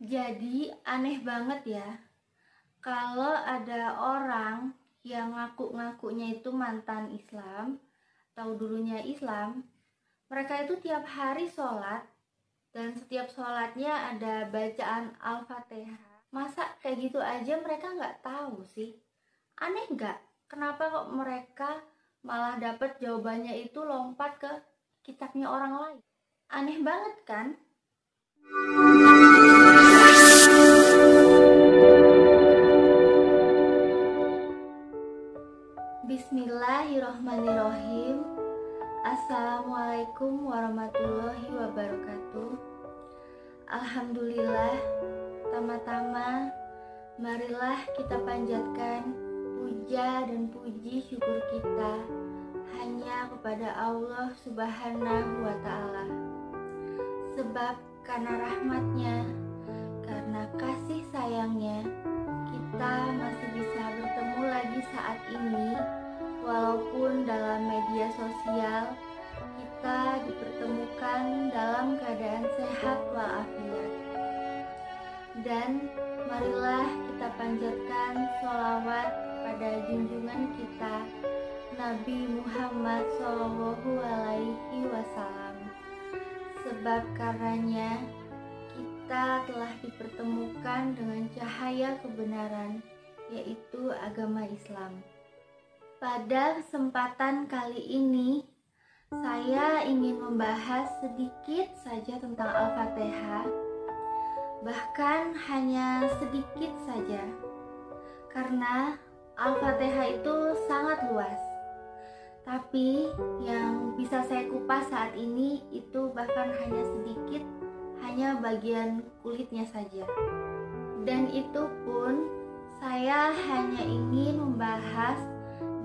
Jadi aneh banget ya, kalau ada orang yang ngaku-ngakunya itu mantan Islam atau dulunya Islam, mereka itu tiap hari sholat dan setiap sholatnya ada bacaan Al-Fatihah. Masa kayak gitu aja mereka nggak tahu sih? Aneh nggak? Kenapa kok mereka malah dapat jawabannya itu lompat ke kitabnya orang lain? Aneh banget kan? Bismillahirrohmanirrohim. Assalamualaikum warahmatullahi wabarakatuh. Alhamdulillah. Pertama-tama marilah kita panjatkan puja dan puji syukur kita hanya kepada Allah Subhanahu wa ta'ala. Sebab karena rahmatnya, karena kasih sayangnya, kita masih bisa bertemu lagi saat ini. Walaupun dalam media sosial kita dipertemukan dalam keadaan sehat walafiat. Dan marilah kita panjatkan sholawat pada junjungan kita Nabi Muhammad SAW. Sebab karenanya kita telah dipertemukan dengan cahaya kebenaran, yaitu agama Islam. Pada kesempatan kali ini, saya ingin membahas sedikit saja tentang Al-Fatihah, bahkan hanya sedikit saja, karena Al-Fatihah itu sangat luas. Tapi yang bisa saya kupas saat ini itu bahkan hanya sedikit, hanya bagian kulitnya saja. Dan itu pun saya hanya ingin membahas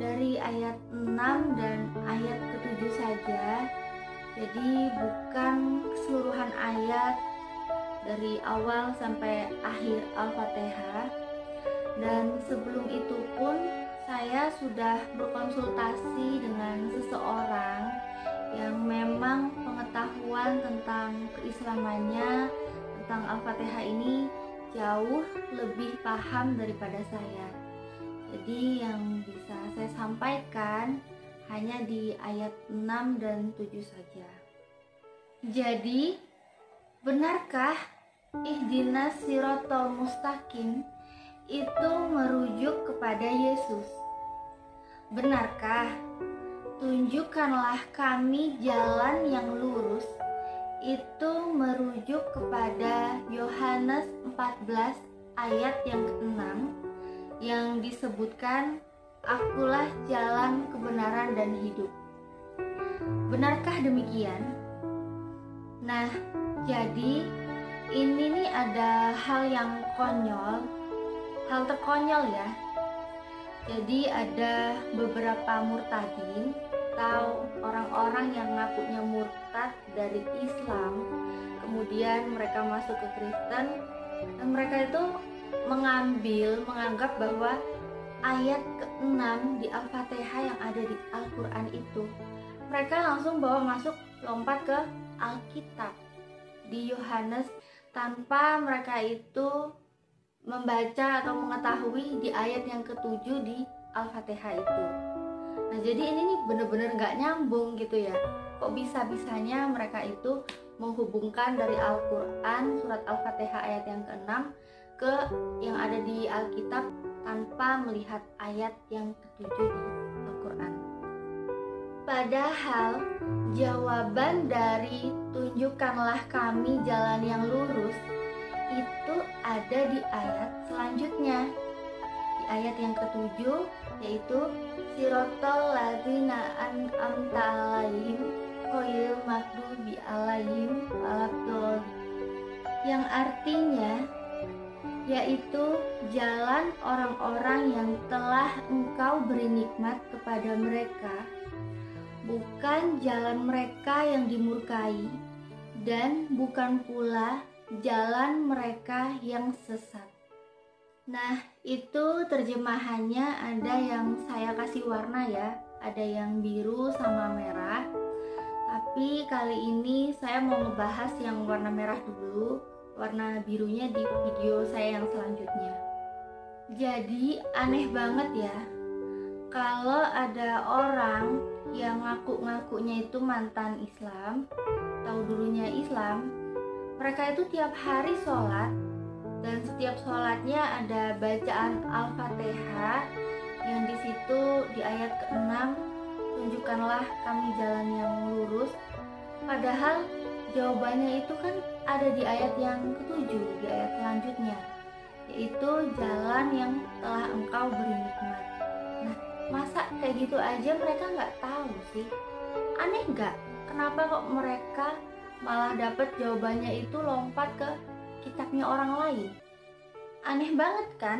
dari ayat 6 dan ayat ke-7 saja. Jadi bukan keseluruhan ayat dari awal sampai akhir Al-Fatihah. Dan sebelum itu pun saya sudah berkonsultasi dengan seseorang yang memang pengetahuan tentang keislamannya, tentang Al-Fatihah ini jauh lebih paham daripada saya. Jadi yang bisa saya sampaikan hanya di ayat 6 dan 7 saja. Jadi, benarkah ihdinas siratal mustaqim itu merujuk kepada Yesus? Benarkah tunjukkanlah kami jalan yang lurus itu merujuk kepada Yohanes 14 ayat yang ke-6 yang disebutkan, akulah jalan kebenaran dan hidup? Benarkah demikian? Nah, jadi ini nih ada hal yang konyol, hal terkonyol ya. Jadi ada beberapa murtadin atau orang-orang yang ngakunya murtad dari Islam, kemudian mereka masuk ke Kristen, dan mereka itu menganggap bahwa ayat ke-6 di Al-Fatihah yang ada di Al-Quran itu, mereka langsung lompat ke Alkitab di Yohanes tanpa mereka itu membaca atau mengetahui di ayat yang ke-7 di Al-Fatihah itu. Nah, jadi ini nih bener-bener gak nyambung gitu ya. Kok bisa-bisanya mereka itu menghubungkan dari Al-Quran surat Al-Fatihah ayat yang ke-6 ke yang ada di Alkitab tanpa melihat ayat yang ke-7 di Al-Quran. Padahal jawaban dari tunjukkanlah kami jalan yang lurus itu ada di ayat selanjutnya, di ayat yang ke-7, yaitu siratal ladzina an'amta 'alaihim ghairil maghdubi 'alaihim waladdallin, yang artinya yaitu jalan orang-orang yang telah engkau beri nikmat kepada mereka, bukan jalan mereka yang dimurkai, dan bukan pula jalan mereka yang sesat. Nah, itu terjemahannya ada yang saya kasih warna ya, ada yang biru sama merah. Tapi kali ini saya mau ngebahas yang warna merah dulu. warna birunya di video saya yang selanjutnya. Jadi aneh banget ya kalau ada orang yang ngaku-ngakunya itu mantan Islam, tahu dulunya Islam, mereka itu tiap hari sholat, dan setiap sholatnya ada bacaan Al-Fatihah yang di situ di ayat ke-6, tunjukkanlah kami jalan yang lurus. Padahal jawabannya itu kan ada di ayat yang ke-7, di ayat selanjutnya, yaitu jalan yang telah engkau beri nikmat. Nah, masa kayak gitu aja mereka nggak tahu sih? Aneh nggak? Kenapa kok mereka malah dapat jawabannya itu lompat ke kitabnya orang lain? Aneh banget kan?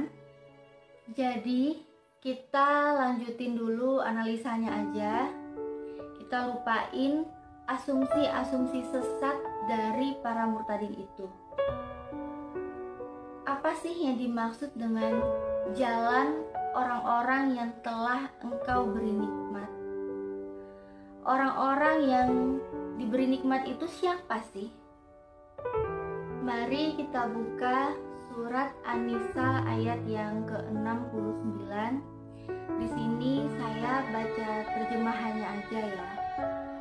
Jadi kita lanjutin dulu analisanya aja. Kita lupain asumsi-asumsi sesat dari para murtadin itu. Apa sih yang dimaksud dengan jalan orang-orang yang telah engkau beri nikmat? Orang-orang yang diberi nikmat itu siapa sih? Mari kita buka surat An-Nisa ayat yang ke-69. Di sini saya baca terjemahannya aja ya.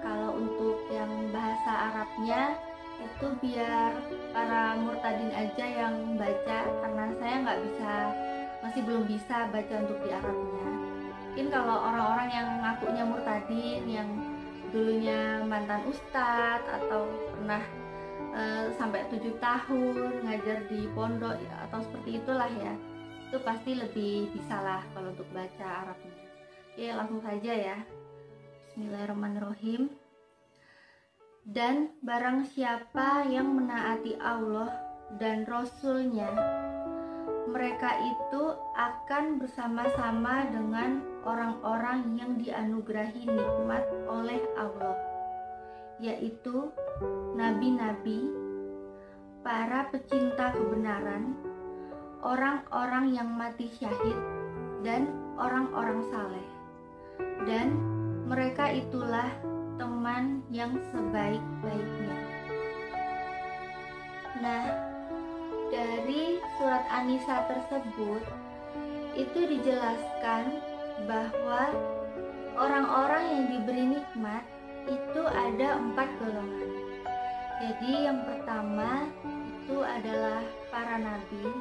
Kalau untuk yang bahasa Arabnya itu biar para murtadin aja yang baca, karena saya masih belum bisa baca untuk di Arabnya. Mungkin kalau orang-orang yang ngakunya murtadin, yang dulunya mantan ustadz atau pernah sampai 7 tahun ngajar di pondok atau seperti itulah ya, itu pasti lebih bisa lah kalau untuk baca Arabnya. Oke, langsung saja ya. Bismillahirrahmanirrahim. Dan barang siapa yang menaati Allah dan Rasul-Nya, mereka itu akan bersama-sama dengan orang-orang yang dianugerahi nikmat oleh Allah, yaitu nabi-nabi, para pecinta kebenaran, orang-orang yang mati syahid, dan orang-orang saleh. Dan mereka itulah teman yang sebaik-baiknya. Nah, dari surat An-Nisa tersebut itu dijelaskan bahwa orang-orang yang diberi nikmat itu ada 4 golongan. Jadi yang pertama itu adalah para nabi,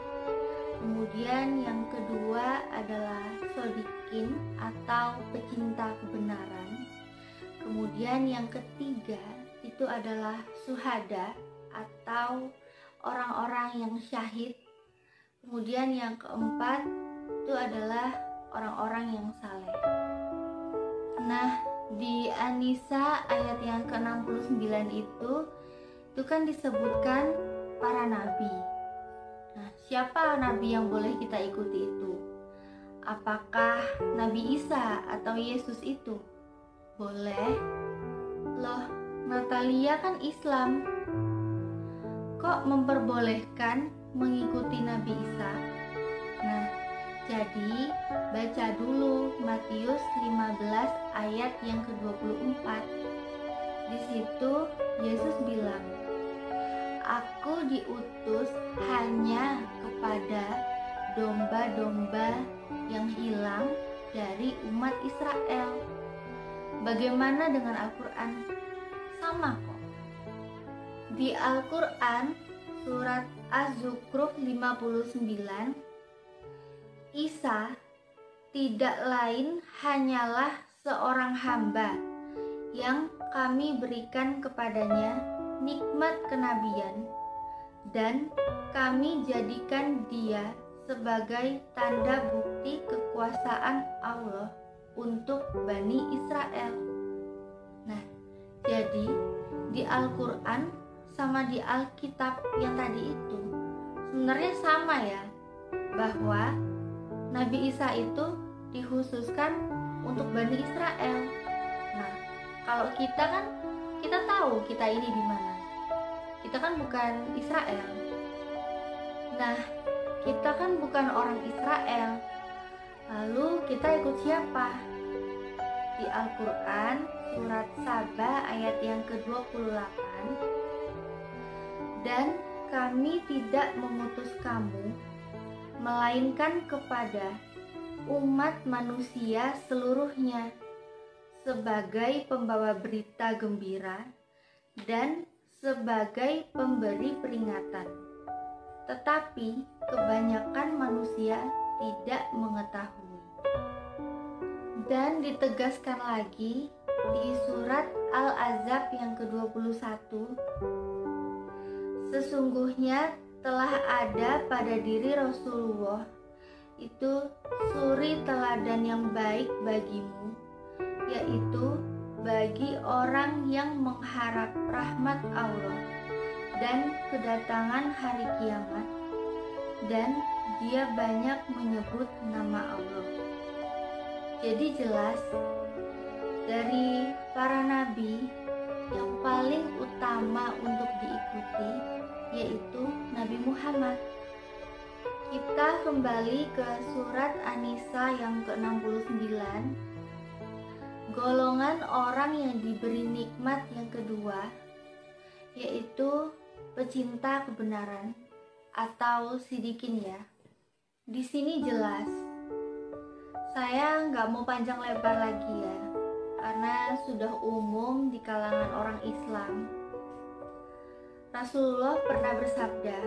kemudian yang kedua adalah shodiqin atau pecinta kebenaran, kemudian yang ketiga itu adalah syuhada atau orang-orang yang syahid, kemudian yang keempat itu adalah orang-orang yang saleh. Nah, di An-Nisa ayat yang ke-69 itu kan disebutkan para nabi. Nah, siapa nabi yang boleh kita ikuti itu? Apakah Nabi Isa atau Yesus itu? Boleh. Loh, Natalia kan Islam. Kok memperbolehkan mengikuti Nabi Isa? Nah, jadi baca dulu Matius 15 ayat yang ke-24. Di situ Yesus bilang, "Aku diutus hanya kepada domba-domba yang hilang dari umat Israel." Bagaimana dengan Al-Quran? Sama kok. Di Al-Quran surat Az-Zukhruf 59, Isa tidak lain hanyalah seorang hamba yang kami berikan kepadanya nikmat kenabian, dan kami jadikan dia sebagai tanda bukti kekuasaan Allah untuk Bani Israel. Nah, jadi di Al-Quran sama di Alkitab yang tadi itu sebenarnya sama ya, bahwa Nabi Isa itu dikhususkan untuk Bani Israel. Nah, kalau kita tahu kita ini di mana. Kita kan bukan Israel. Nah, kita kan bukan orang Israel. Lalu kita ikut siapa? Di Al-Quran surat Saba ayat yang ke-28. Dan kami tidak mengutus kamu, melainkan kepada umat manusia seluruhnya, sebagai pembawa berita gembira dan sebagai pemberi peringatan. Tetapi kebanyakan manusia tidak mengetahui. Dan ditegaskan lagi di surat Al-Ahzab yang ke-21, sesungguhnya telah ada pada diri Rasulullah itu suri teladan yang baik bagimu, yaitu bagi orang yang mengharap rahmat Allah dan kedatangan hari kiamat, dan dia banyak menyebut nama Allah. Jadi jelas, dari para nabi yang paling utama untuk diikuti yaitu Nabi Muhammad. Kita kembali ke surat An-Nisa yang ke-69. Golongan orang yang diberi nikmat yang kedua yaitu pecinta kebenaran atau sidikin ya. Di sini jelas. Saya nggak mau panjang lebar lagi ya, karena sudah umum di kalangan orang Islam. Rasulullah pernah bersabda,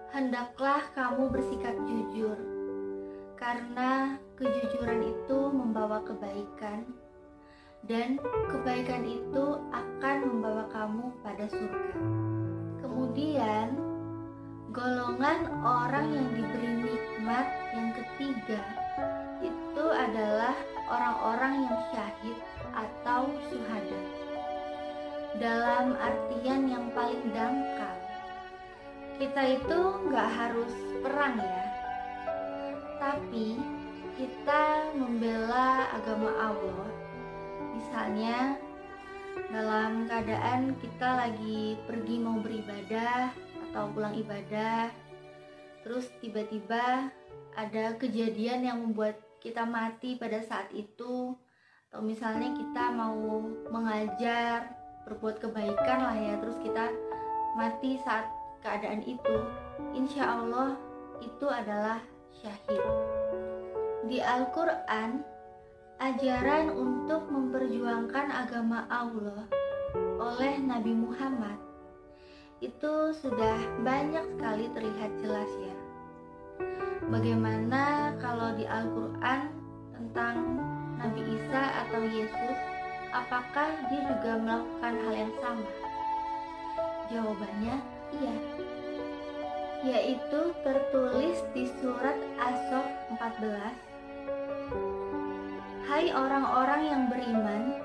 hendaklah kamu bersikap jujur, karena kejujuran itu membawa kebaikan, dan kebaikan itu akan membawa kamu pada surga. Kemudian, golongan orang yang diberi nikmat yang ketiga itu adalah orang-orang yang syahid atau syuhada. Dalam artian yang paling dangkal, kita itu nggak harus perang ya, tapi kita membela agama Allah. Misalnya dalam keadaan kita lagi pergi mau beribadah atau pulang ibadah, terus tiba-tiba ada kejadian yang membuat kita mati pada saat itu, atau misalnya kita mau mengajar, berbuat kebaikan lah ya, terus kita mati saat keadaan itu, insya Allah itu adalah syahid. Di Al-Quran, ajaran untuk memperjuangkan agama Allah oleh Nabi Muhammad itu sudah banyak sekali terlihat jelas ya. Bagaimana kalau di Al-Quran tentang Nabi Isa atau Yesus, apakah dia juga melakukan hal yang sama? Jawabannya iya, yaitu tertulis di surat As-Saff 14. Hai orang-orang yang beriman,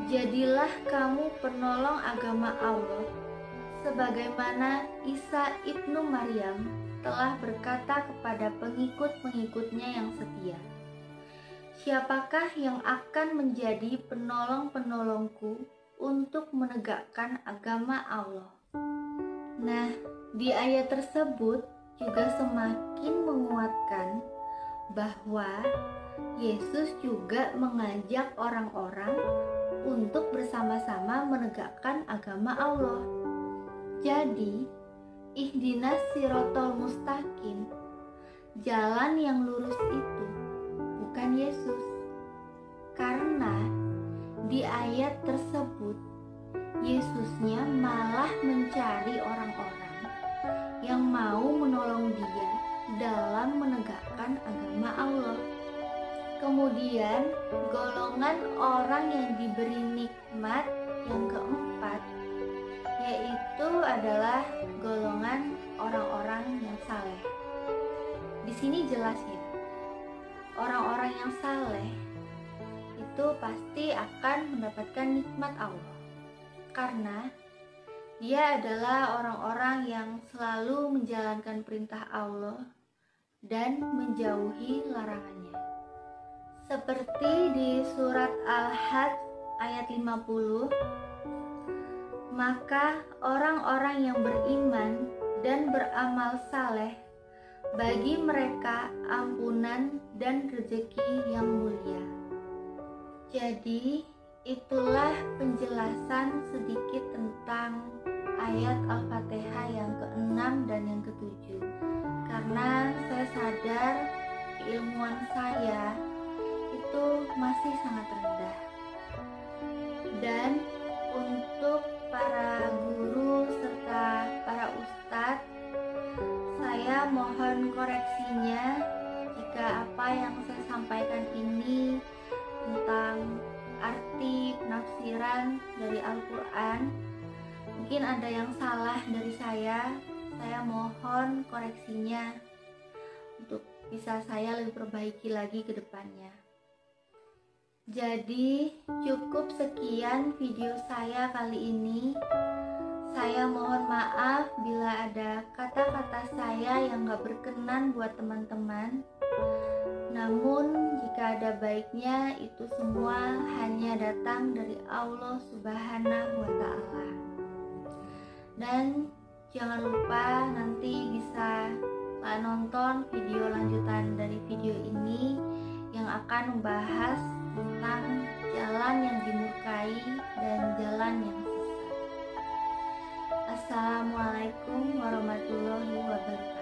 jadilah kamu penolong agama Allah, sebagaimana Isa ibnu Maryam telah berkata kepada pengikut-pengikutnya yang setia, siapakah yang akan menjadi penolong-penolongku untuk menegakkan agama Allah? Nah, di ayat tersebut juga semakin menguatkan bahwa Yesus juga mengajak orang-orang untuk bersama-sama menegakkan agama Allah. Jadi, ihdinas sirotol mustaqim, jalan yang lurus itu bukan Yesus. Karena di ayat tersebut Yesusnya malah mencari orang-orang yang mau menolong dia dalam menegakkan agama Allah. Kemudian golongan orang yang diberi nikmat yang keempat yaitu adalah golongan orang-orang yang saleh. Di sini jelas ya, orang-orang yang saleh itu pasti akan mendapatkan nikmat Allah, karena dia adalah orang-orang yang selalu menjalankan perintah Allah dan menjauhi larangannya. Seperti di surat Al-Hajj ayat 50, maka orang-orang yang beriman dan beramal saleh, bagi mereka ampunan dan rezeki yang mulia. Jadi itulah penjelasan sedikit tentang ayat Al-Fatihah yang ke-6 dan yang ke-7, karena saya sadar keilmuan saya itu masih sangat rendah. Dan untuk para guru serta para ustadz, saya mohon koreksinya jika apa yang saya sampaikan ini tentang arti penafsiran dari Al-Quran mungkin ada yang salah dari saya mohon koreksinya untuk bisa saya lebih perbaiki lagi ke depannya. Jadi cukup sekian video saya kali ini. Saya mohon maaf bila ada kata-kata saya yang gak berkenan buat teman-teman. Namun jika ada baiknya, itu semua hanya datang dari Allah Subhanahu wa Ta'ala. Dan jangan lupa nanti bisa nonton video lanjutan dari video ini yang akan membahas tentang jalan yang dimurkai dan jalan yang sesat. Assalamualaikum warahmatullahi wabarakatuh.